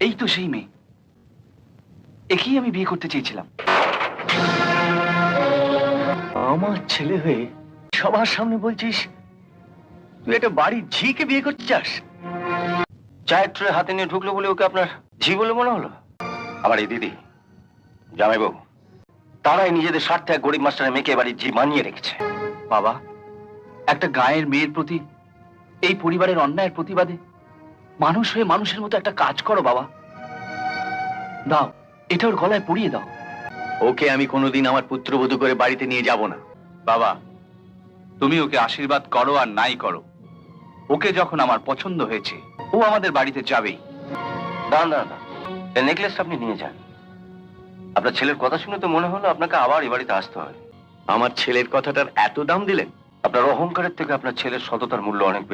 এই তো সেই মেয়ে, একেই আমি বিয়ে করতে চেয়েছিলাম। আমার ছেলে হয়ে সবার সামনে বলছিস তুই একটা বাড়ির ঝিকে বিয়ে করতে চাস? চায়ের ট্রে হাতে নিয়ে ঢুকলো বলে ওকে আপনার ঝি বলে মনে হলো? আমার এই দিদি, জামাইবাবু, তারাই নিজেদের স্বার্থে এক গরিব মাস্টারের মেয়েকে বাড়ির ঝি মানিয়ে রেখেছে। বাবা, একটা গায়ের মেয়ের প্রতি এই পরিবারের অন্যায়ের প্রতিবাদে মানুষ হয়ে মানুষের মতো একটা কাজ করো বাবা। দাও, এটা ওর গলায় পরিয়ে দাও। ওকে আমি কোনোদিন আমার পুত্রবধূ করে বাড়িতে নিয়ে যাব না। বাবা, তুমি ওকে আশীর্বাদ করো আর নাই করো, ওকে যখন আমার পছন্দ হয়েছে ও আমাদের বাড়িতে যাবেই। দাঁড়ান দাঁড়ান দাঁড়ান, এই নেকলেসটা আপনি নিয়ে যান। আপনার ছেলের কথা শুনে তো মনে হলো আপনাকে আবার এ বাড়িতে আসতে হয়। আমার ছেলের কথাটার এত দাম দিলেন? আপনার অহংকারের থেকে আপনার ছেলের সততার মূল্য অনেক বেশি।